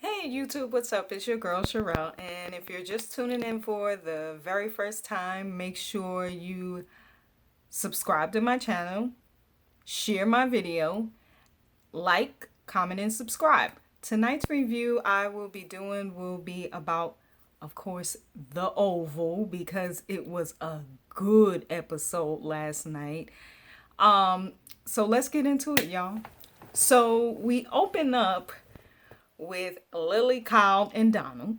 Hey YouTube, what's up? It's your girl Sherelle, and if you're just tuning in for the very first time, make sure you subscribe to my channel, share my video, like, comment, and subscribe. Tonight's review I will be doing will be about, of course, The Oval, because it was a good episode last night. So let's get into it, y'all. So we open up with Lily, Kyle, and Donald.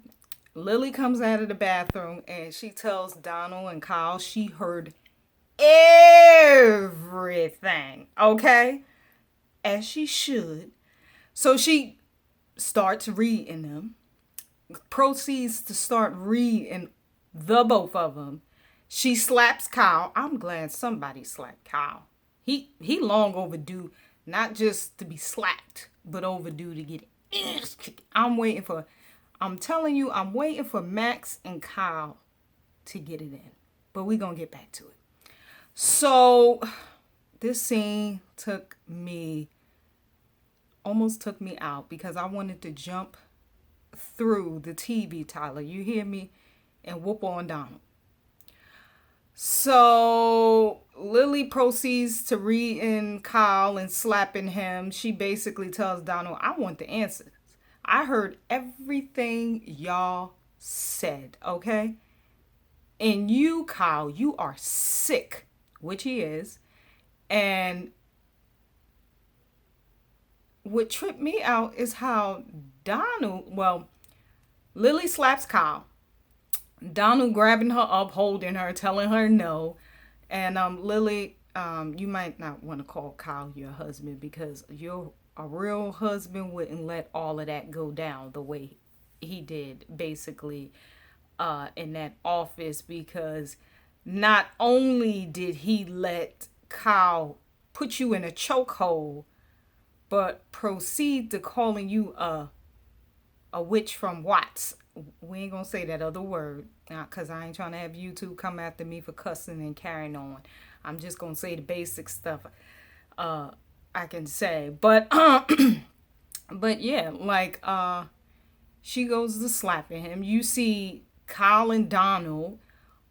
Lily comes out of the bathroom and she tells Donald and Kyle she heard everything, okay? As she should. So she starts reading them, proceeds to start reading the both of them. She slaps Kyle. I'm glad somebody slapped Kyle. He long overdue, not just to be slapped, but overdue to get I'm telling you, I'm waiting for Max and Kyle to get it in. But we're going to get back to it. So, this scene almost took me out because I wanted to jump through the TV, Tyler. You hear me? And whoop on Donald. So Lily proceeds to reading Kyle and slapping him. She basically tells Donald, I want the answers. I heard everything y'all said, okay? And you, Kyle, you are sick, which he is. And what tripped me out is how Lily slaps Kyle. Donald grabbing her up, holding her, telling her no. And Lily, you might not want to call Kyle your husband because a real husband wouldn't let all of that go down the way he did, basically, in that office. Because not only did he let Kyle put you in a chokehold, but proceed to calling you a witch from Watts. We ain't gonna say that other word because I ain't trying to have YouTube come after me for cussing and carrying on. I'm just gonna say the basic stuff I can say. But but yeah, like she goes to slapping him. You see Kyle and Donald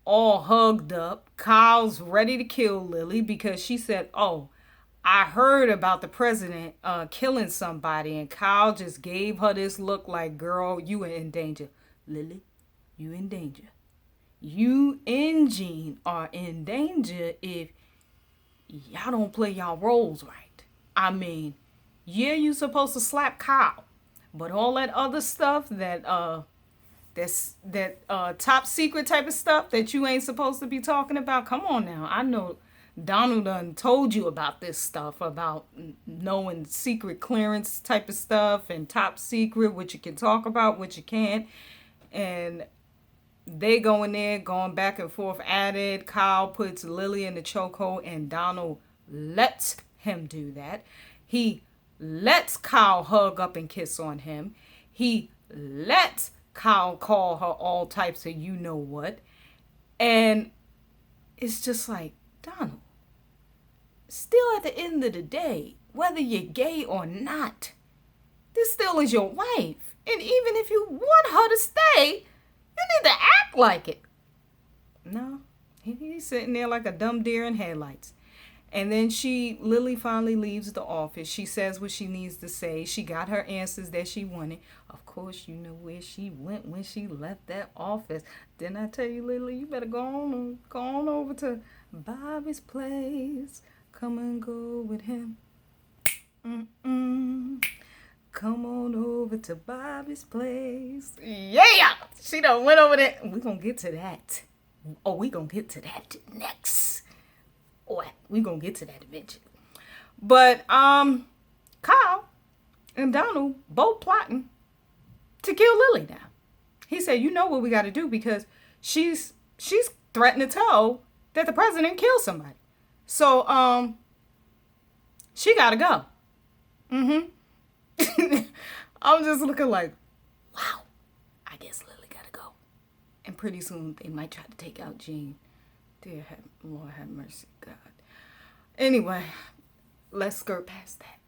all hugged up. Kyle's ready to kill Lily because she said, "Oh, I heard about the president killing somebody," and Kyle just gave her this look like, girl, you are in danger. Lily, you in danger. You and Jean are in danger if y'all don't play y'all roles right. I mean, yeah, you supposed to slap Kyle, but all that other stuff that top secret type of stuff that you ain't supposed to be talking about. Come on now. I know Donald done told you about this stuff, about knowing secret clearance type of stuff and top secret, what you can talk about, what you can't. And they go in there, going back and forth at it. Kyle puts Lily in the chokehold and Donald lets him do that. He lets Kyle hug up and kiss on him. He lets Kyle call her all types of you know what. And it's just like, Donald, still at the end of the day, whether you're gay or not, this still is your wife. And even if you want her to stay, you need to act like it. No, he's sitting there like a dumb deer in headlights. And then Lily finally leaves the office. She says what she needs to say. She got her answers that she wanted. Of course, you know where she went when she left that office. Didn't I tell you, Lily, you better go on over to Bobby's place. Come and go with him. Come on over to Bobby's place. Yeah! She done went over there. We're going to get to that. Oh, we're going to get to that next. Oh, we're going to get to that eventually. But Kyle and Donald both plotting to kill Lily now. He said, you know what we got to do because she's threatening to tell that the president killed somebody. So she got to go. I'm just looking like, wow, I guess Lily got to go. And pretty soon they might try to take out Jean. Lord have mercy, God. Anyway, let's skirt past that.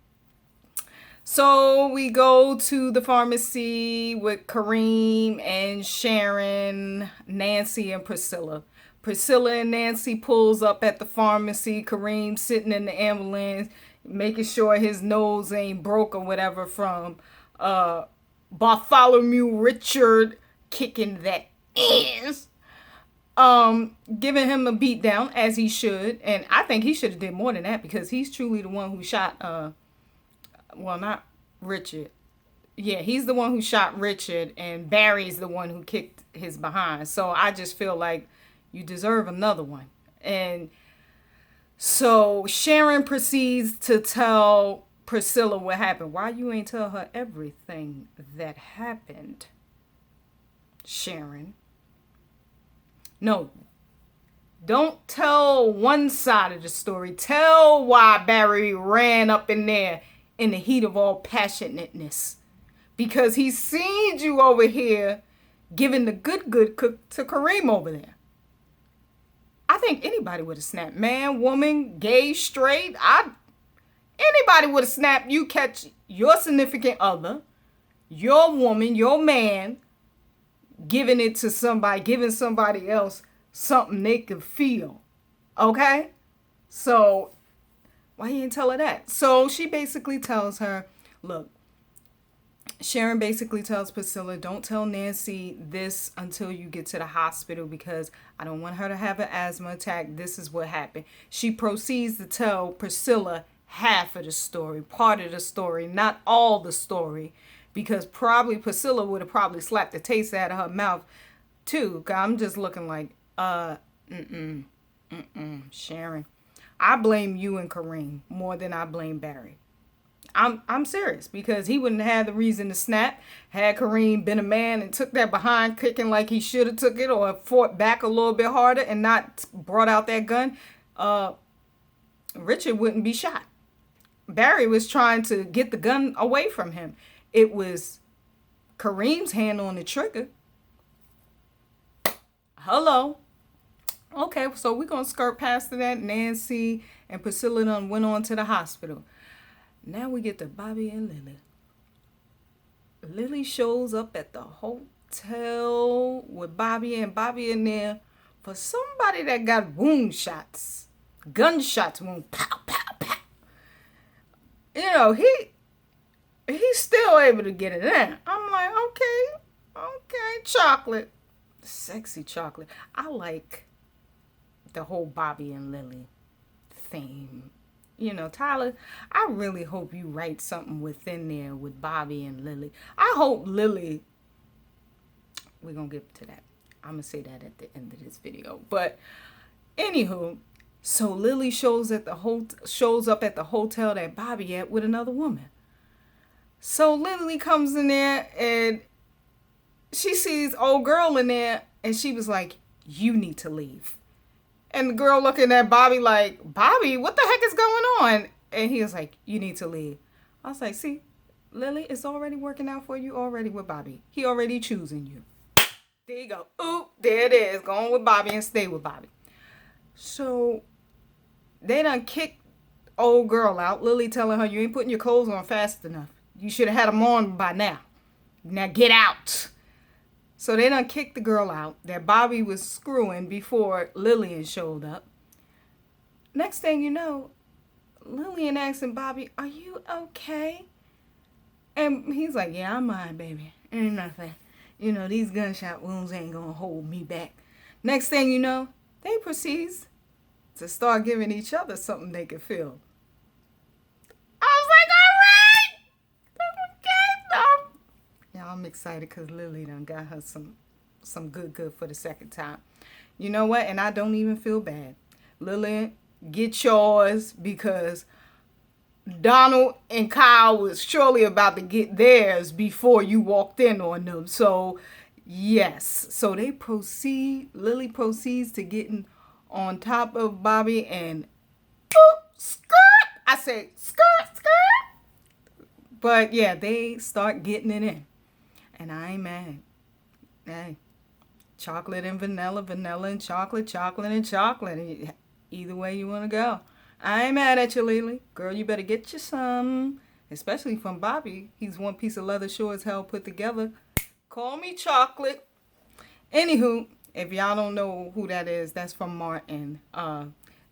So we go to the pharmacy with Kareem and Sharon, Nancy, and Priscilla. Priscilla and Nancy pulls up at the pharmacy. Kareem sitting in the ambulance, making sure his nose ain't broke or whatever from Bartholomew Richard kicking that ass. Giving him a beat down as he should, and I think he should have did more than that because he's truly the one who shot well, not Richard. Yeah, he's the one who shot Richard, and Barry's the one who kicked his behind. So I just feel like you deserve another one. And so Sharon proceeds to tell Priscilla what happened. Why you ain't tell her everything that happened, Sharon? No, don't tell one side of the story. Tell why Barry ran up in there in the heat of all passionateness. Because he seen you over here giving the good cook to Kareem over there. I think anybody would have snapped. Man, woman, gay, straight. Anybody would have snapped. You catch your significant other, your woman, your man, giving it to somebody, giving somebody else something they could feel. Okay? So why you didn't tell her that? So she basically tells her, look, Sharon basically tells Priscilla, don't tell Nancy this until you get to the hospital because I don't want her to have an asthma attack. This is what happened. She proceeds to tell Priscilla half of the story, part of the story, not all the story, because probably Priscilla would have probably slapped the taste out of her mouth too. I'm just looking like, Sharon. I blame you and Kareem more than I blame Barry. I'm serious because he wouldn't have the reason to snap had Kareem been a man and took that behind kicking like he should have took it or fought back a little bit harder and not brought out that gun. Richard wouldn't be shot. Barry was trying to get the gun away from him. It was Kareem's hand on the trigger. Hello. Okay, so we're going to skirt past that. Nancy and Priscilla done went on to the hospital. Now we get to Bobby and Lily. Lily shows up at the hotel with Bobby, and Bobby in there for somebody that got wound shots. Gunshots, wound, pow, pow, pow. You know, he's still able to get it in. I'm like, okay, chocolate. Sexy chocolate. I like the whole Bobby and Lily theme. You know, Tyler, I really hope you write something within there with Bobby and Lily. I hope Lily, we're going to get to that. I'm going to say that at the end of this video. But anywho, so Lily shows up at the hotel that Bobby at with another woman. So Lily comes in there and she sees old girl in there and she was like, you need to leave. And the girl looking at Bobby like, Bobby, what the heck is going on? And he was like, you need to leave. I was like, see, Lily, it's already working out for you already with Bobby. He already choosing you. There you go. Oop, there it is. Going with Bobby and stay with Bobby. So they done kicked old girl out. Lily telling her, you ain't putting your clothes on fast enough. You should have had them on by now. Now get out. So they done kicked the girl out that Bobby was screwing before Lillian showed up. Next thing you know, Lillian asking Bobby, are you okay? And he's like, yeah, I'm fine, baby. Ain't nothing. You know, these gunshot wounds ain't gonna hold me back. Next thing you know, they proceeds to start giving each other something they could feel. I was like, all right. Okay, no. Yeah, I'm excited because Lily done got her some good for the second time. You know what? And I don't even feel bad. Lily, get yours because Donald and Kyle was surely about to get theirs before you walked in on them. So, yes. So they proceed. Lily proceeds to getting on top of Bobby and skirt. I say skirt. But yeah, they start getting it in. And I ain't mad. Hey, chocolate and vanilla, vanilla and chocolate, chocolate and chocolate. Either way you want to go. I ain't mad at you, Lily. Girl, you better get you some. especially from Bobby. He's one piece of leather sure as hell put together. Call me chocolate. Anywho, if y'all don't know who that is, that's from Martin.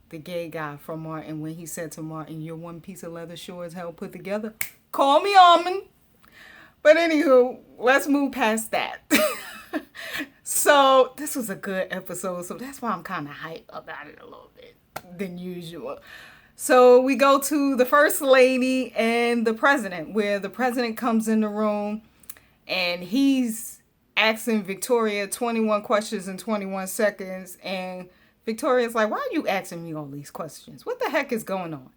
The gay guy from Martin, when he said to Martin, "You're one piece of leather sure as hell put together. Call me almond." But anywho, let's move past that. So this was a good episode, so that's why I'm kind of hyped about it a little bit than usual. So we go to the first lady and the president, where the president comes in the room and he's asking Victoria 21 questions in 21 seconds. And Victoria's like, "Why are you asking me all these questions? What the heck is going on?"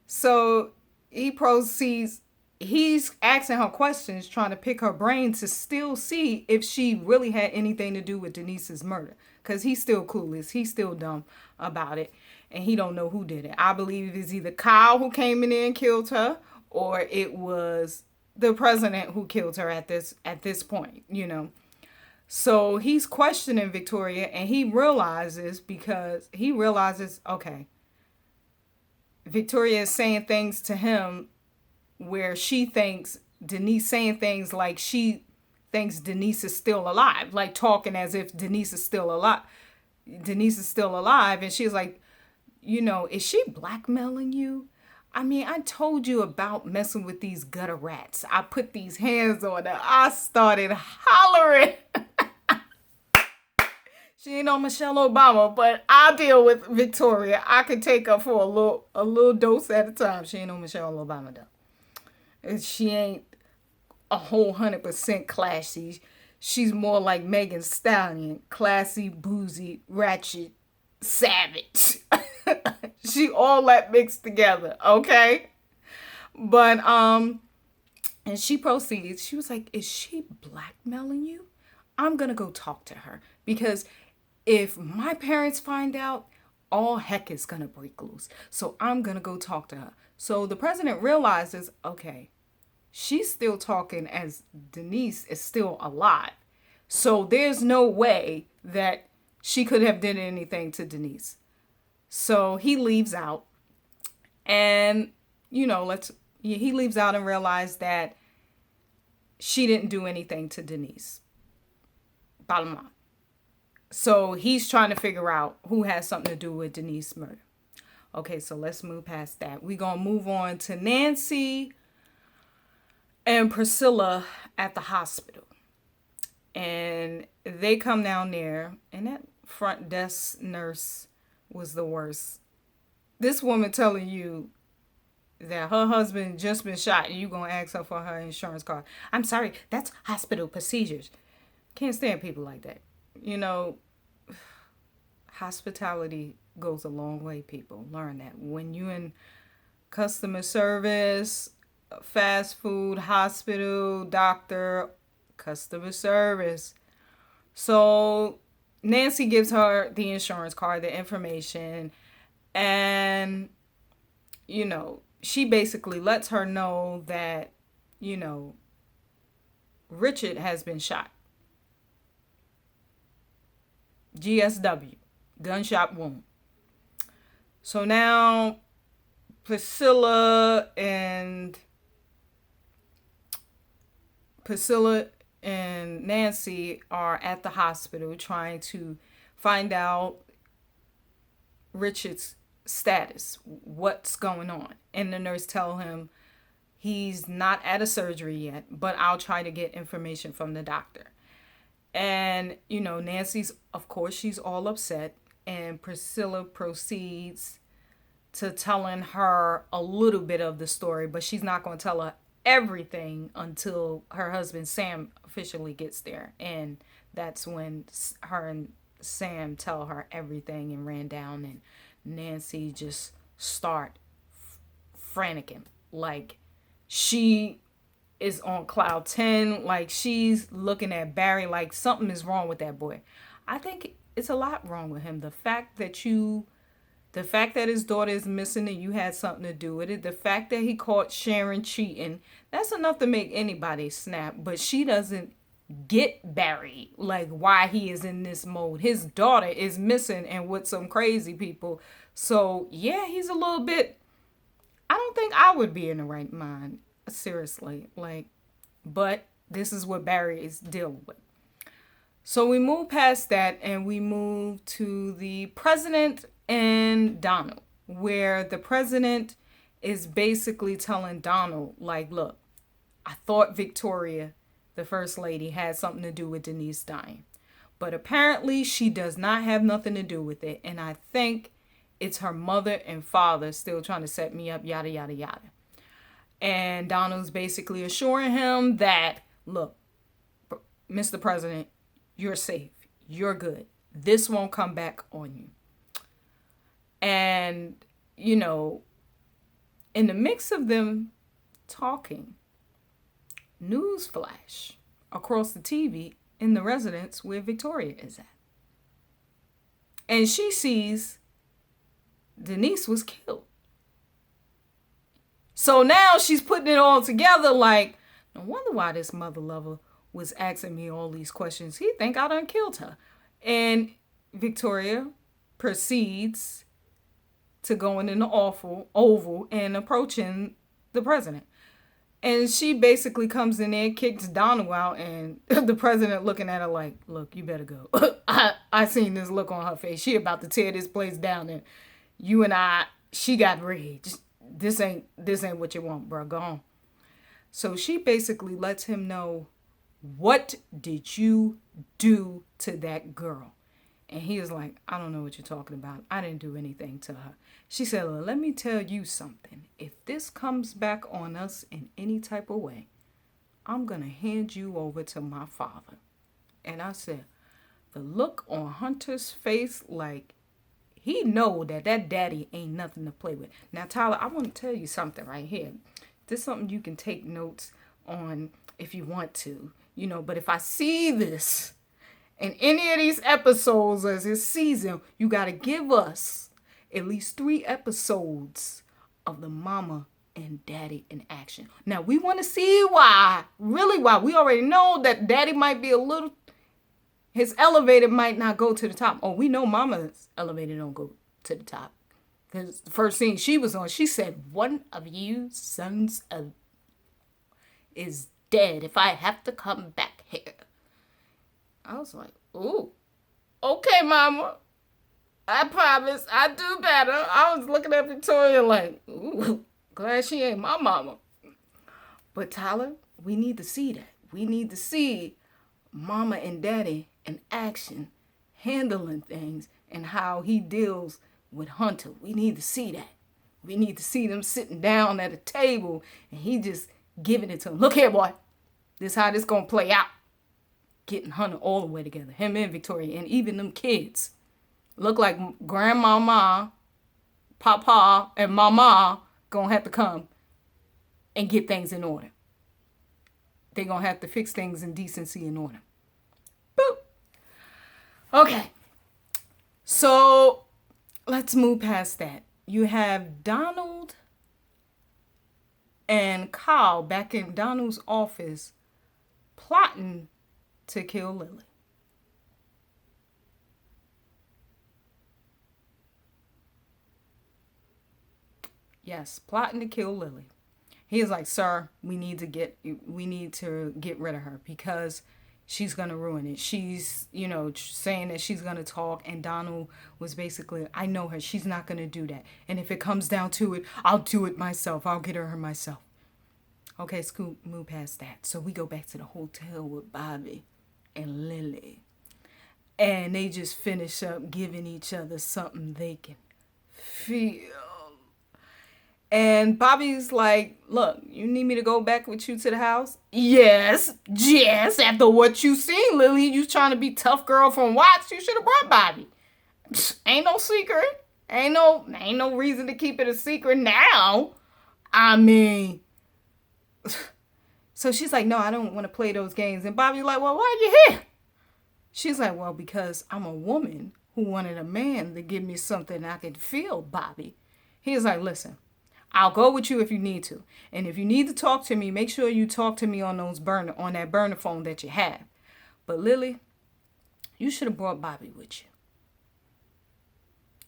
So he proceeds, he's asking her questions, trying to pick her brain to still see if she really had anything to do with Denise's murder. Because he's still clueless. He's still dumb about it. And he don't know who did it. I believe it's either Kyle who came in there and killed her, or it was the president who killed her at this point, you know. So he's questioning Victoria, and he realizes, okay, Victoria is saying things to him where she thinks Denise saying things like she thinks Denise is still alive, like talking as if Denise is still alive. Denise is still alive, and she's like, you know, is she blackmailing you? I mean, I told you about messing with these gutter rats. I put these hands on her. I started hollering. She ain't no Michelle Obama, but I deal with Victoria. I could take her for a little dose at a time. She ain't no Michelle Obama though. And she ain't a whole 100% classy. She's more like Megan Stallion, classy, boozy, ratchet, savage. She all that mixed together, okay? But and she proceeds. She was like, "Is she blackmailing you? I'm gonna go talk to her, because if my parents find out, all heck is gonna break loose. So I'm gonna go talk to her." So the president realizes, okay, she's still talking as Denise is still alive. So there's no way that she could have done anything to Denise. So he leaves out, and you know, he leaves out and realizes that she didn't do anything to Denise. Bottom line. So he's trying to figure out who has something to do with Denise's murder. Okay, so let's move past that. We're going to move on to Nancy and Priscilla at the hospital. And they come down there, and that front desk nurse was the worst. This woman telling you that her husband just been shot, and you going to ask her for her insurance card. "I'm sorry, that's hospital procedures." Can't stand people like that. You know, hospitality goes a long way, people. Learn that. When you in customer service, fast food, hospital, doctor, customer service. So Nancy gives her the insurance card, the information, and, you know, she basically lets her know that, you know, Richard has been shot. GSW, gunshot wound. So now Priscilla and Nancy are at the hospital trying to find out Richard's status, what's going on. And the nurse tell him he's not at a surgery yet, but I'll try to get information from the doctor. And, you know, Nancy's, of course, she's all upset. And Priscilla proceeds to telling her a little bit of the story, but she's not going to tell her everything until her husband Sam officially gets there. And that's when her and Sam tell her everything and ran down, and Nancy just start franticking. Like, she is on cloud 10. Like, she's looking at Barry like something is wrong with that boy. I think it's a lot wrong with him. The fact that his daughter is missing and you had something to do with it. The fact that he caught Sharon cheating. That's enough to make anybody snap. But she doesn't get Barry, like, why he is in this mode. His daughter is missing and with some crazy people. So, yeah, he's a little bit... I don't think I would be in the right mind Seriously, like, but this is what Barry is dealing with. So we move past that and we move to the president and Donald, where the president is basically telling Donald, like, look, I thought Victoria, the first lady, had something to do with Denise dying. But apparently she does not have nothing to do with it. And I think it's her mother and father still trying to set me up, yada, yada, yada. And Donald's basically assuring him that, look, Mr. President, you're safe. You're good. This won't come back on you. And, you know, in the mix of them talking, news flash across the TV in the residence where Victoria is at. And she sees Denise was killed. So now she's putting it all together like, no wonder why this mother lover was asking me all these questions. He think I done killed her. And Victoria proceeds to going in the oval and approaching the president. And she basically comes in there, kicks Donald out, and the president looking at her like, look, you better go. I seen this look on her face. She about to tear this place down, and you and she got rage. This ain't what you want, bro. Go on. So she basically lets him know, what did you do to that girl? And he is like, I don't know what you're talking about. I didn't do anything to her. She said, well, let me tell you something. If this comes back on us in any type of way, I'm going to hand you over to my father. And I said, the look on Hunter's face, like, he know that daddy ain't nothing to play with. Now, Tyler, I want to tell you something right here. This is something you can take notes on if you want to, you know, but if I see this in any of these episodes of this season, you got to give us at least 3 episodes of the mama and daddy in action. Now, we want to see why. Really why. We already know that daddy might be a little, his elevator might not go to the top. Oh, we know mama's elevator don't go to the top. Because the first scene she was on, she said, one of you sons of is dead if I have to come back here. I was like, ooh, okay, mama. I promise I do better. I was looking at Victoria like, ooh, glad she ain't my mama. But Tyler, we need to see that. We need to see mama and daddy in action, handling things, and how he deals with Hunter. We need to see that. We need to see them sitting down at a table and he just giving it to him. Look here, boy. This how this gonna play out. Getting Hunter all the way together. Him and Victoria and even them kids. Look like grandmama, papa, and mama gonna have to come and get things in order. They gonna have to fix things in decency and order. Boop. Okay. So let's move past that. You have Donald and Kyle back in Donald's office plotting to kill Lily. Yes, plotting to kill Lily. He is like, sir, we need to get rid of her because she's going to ruin it. She's, saying that she's going to talk. And Donald was basically, I know her. She's not going to do that. And if it comes down to it, I'll do it myself. I'll get her myself. Okay, Scoop, move past that. So we go back to the hotel with Bobby and Lily. And they just finish up giving each other something they can feel. And Bobby's like, look, you need me to go back with you to the house? Yes. After what you seen, Lily, you trying to be tough girl from Watts, you should have brought Bobby. Ain't no secret. Ain't no reason to keep it a secret now. I mean, so she's like, no, I don't want to play those games. And Bobby's like, well, why are you here? She's like, well, because I'm a woman who wanted a man to give me something I could feel, Bobby. He's like, listen, I'll go with you if you need to. And if you need to talk to me, make sure you talk to me on that burner phone that you have. But Lily, you should have brought Bobby with you.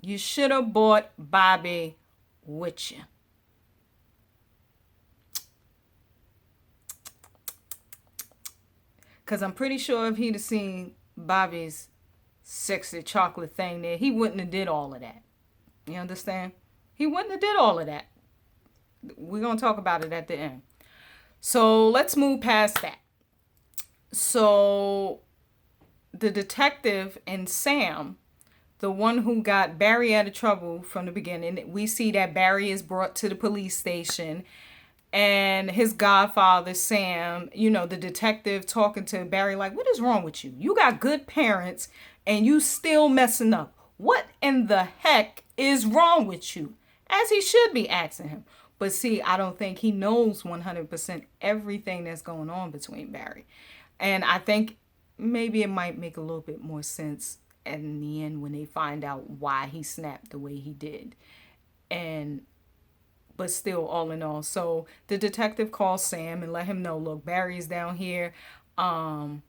You should have brought Bobby with you. Because I'm pretty sure if he'd have seen Bobby's sexy chocolate thing there, he wouldn't have did all of that. You understand? He wouldn't have did all of that. We're going to talk about it at the end. So let's move past that. So the detective and Sam, the one who got Barry out of trouble from the beginning, we see that Barry is brought to the police station, and his godfather, Sam, the detective talking to Barry like, what is wrong with you? You got good parents and you still messing up. What in the heck is wrong with you? As he should be asking him. But see, I don't think he knows 100% everything that's going on between Barry. And I think maybe it might make a little bit more sense in the end when they find out why he snapped the way he did. But still, all in all, so the detective calls Sam and let him know, look, Barry's down here. And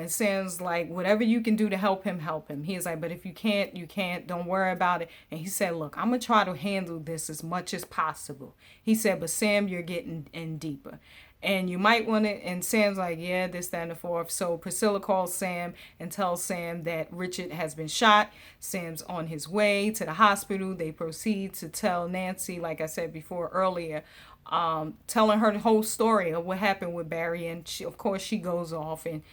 Sam's like, whatever you can do to help him, help him. He's like, but if you can't, you can't. Don't worry about it. And he said, look, I'm going to try to handle this as much as possible. He said, but Sam, you're getting in deeper. And you might want to, and Sam's like, yeah, this, that, and the fourth. So Priscilla calls Sam and tells Sam that Richard has been shot. Sam's on his way to the hospital. They proceed to tell Nancy, like I said before earlier, telling her the whole story of what happened with Barry. And she, of course, she goes off and,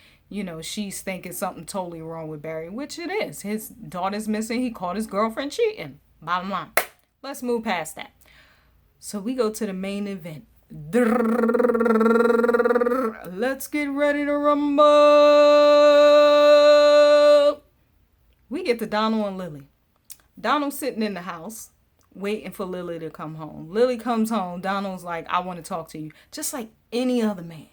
she's thinking something totally wrong with Barry, which it is. His daughter's missing. He caught his girlfriend cheating. Bottom line. Let's move past that. So we go to the main event. Let's get ready to rumble. We get to Donald and Lily. Donald's sitting in the house waiting for Lily to come home. Lily comes home. Donald's like, I want to talk to you. Just like any other man.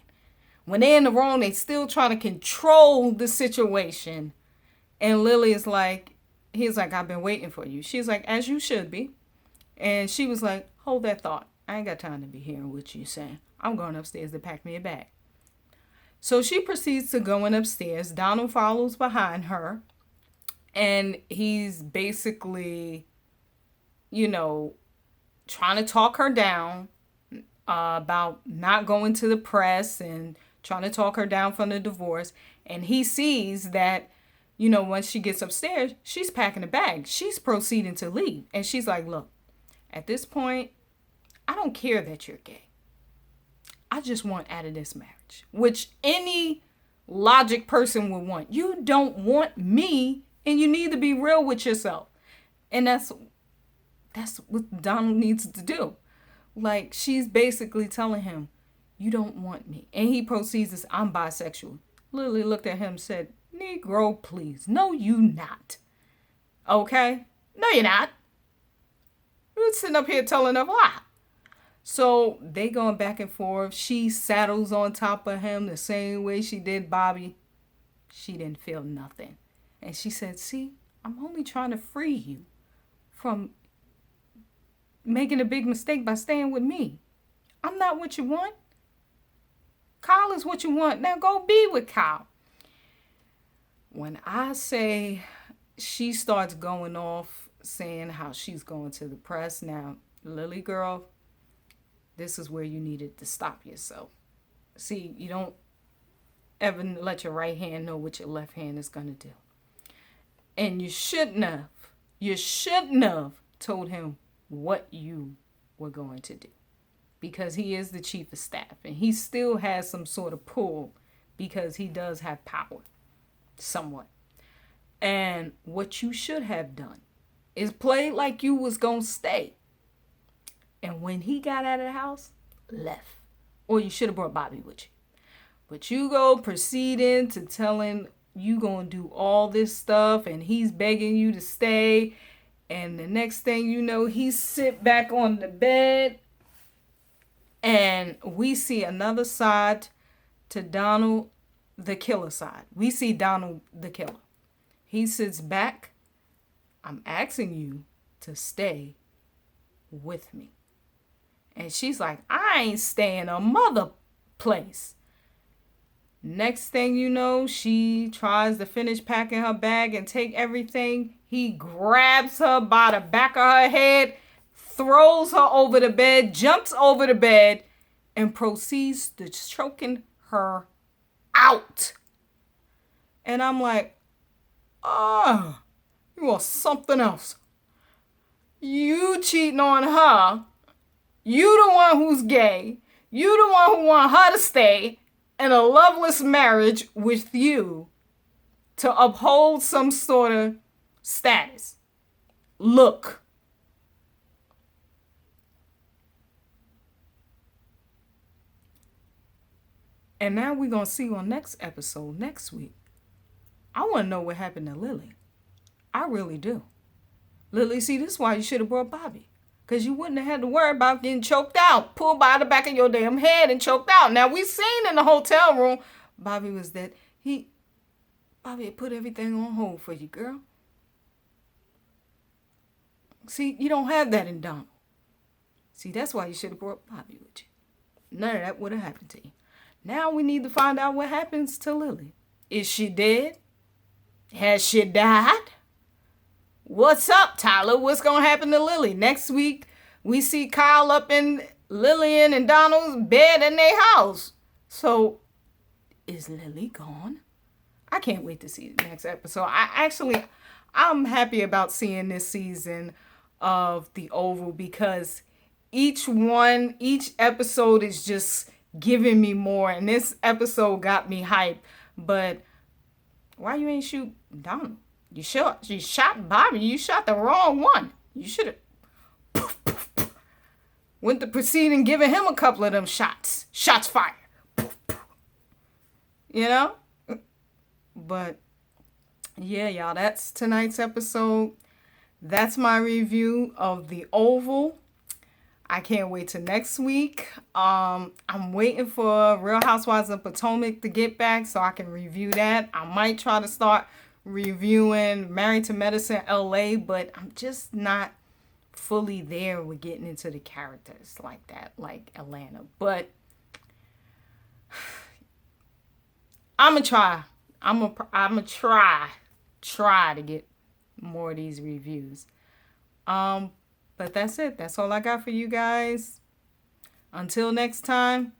When they're in the wrong, they still try to control the situation. And Lily is like, he's like, I've been waiting for you. She's like, as you should be. And she was like, hold that thought. I ain't got time to be hearing what you saying. I'm going upstairs to pack me a bag. So she proceeds to going upstairs. Donald follows behind her. And he's basically, trying to talk her down about not going to the press and trying to talk her down from the divorce. And he sees that, once she gets upstairs, she's packing a bag. She's proceeding to leave. And she's like, look, at this point, I don't care that you're gay. I just want out of this marriage, which any logic person would want. You don't want me, and you need to be real with yourself. And that's what Donald needs to do. Like, she's basically telling him, you don't want me. And he proceeds to say, I'm bisexual. Lily looked at him and said, Negro, please. No, you not. Okay? No, you're not. You're sitting up here telling a lie. So they going back and forth. She saddles on top of him the same way she did Bobby. She didn't feel nothing. And she said, see, I'm only trying to free you from making a big mistake by staying with me. I'm not what you want. Kyle is what you want. Now go be with Kyle. When I say she starts going off saying how she's going to the press. Now, Lily girl, this is where you needed to stop yourself. See, you don't ever let your right hand know what your left hand is going to do. And you shouldn't have told him what you were going to do. Because he is the chief of staff. And he still has some sort of pull because he does have power. Somewhat. And what you should have done is play like you was going to stay. And when he got out of the house, left. Or you should have brought Bobby with you. But you go proceeding to telling you going to do all this stuff. And he's begging you to stay. And the next thing you know, he sit back on the bed. And we see another side to Donald, the killer side. We see Donald, the killer. He sits back. I'm asking you to stay with me. And she's like, I ain't staying a mother place. Next thing you know, she tries to finish packing her bag and take everything. He grabs her by the back of her head, throws her over the bed, jumps over the bed, and proceeds to choking her out. And I'm like, oh, you are something else. You cheating on her. You the one who's gay. You the one who want her to stay in a loveless marriage with you to uphold some sort of status. Look. And now we're going to see on next episode next week. I want to know what happened to Lily. I really do. Lily, see, this is why you should have brought Bobby. Because you wouldn't have had to worry about getting choked out. Pulled by the back of your damn head and choked out. Now, we seen in the hotel room, Bobby was dead. Bobby had put everything on hold for you, girl. See, you don't have that in Donald. See, that's why you should have brought Bobby with you. None of that would have happened to you. Now we need to find out what happens to Lily. Is she dead? Has she died? What's up, Tyler? What's going to happen to Lily? Next week, we see Kyle up in Lillian and Donald's bed in their house. So, is Lily gone? I can't wait to see the next episode. I'm happy about seeing this season of The Oval because each episode is just giving me more. And this episode got me hyped. But why you ain't shoot Donald? You shot Bobby. You shot the wrong one. You should have went to proceed and given him a couple of them shots. Shots fired. You know? But yeah, y'all, that's tonight's episode. That's my review of The Oval. I can't wait till next week. I'm waiting for Real Housewives of Potomac to get back so I can review that. I might try to start reviewing Married to Medicine LA, but I'm just not fully there with getting into the characters like that, like Atlanta. But I'm gonna try. I'm gonna try to get more of these reviews. But that's it. That's all I got for you guys. Until next time,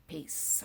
peace.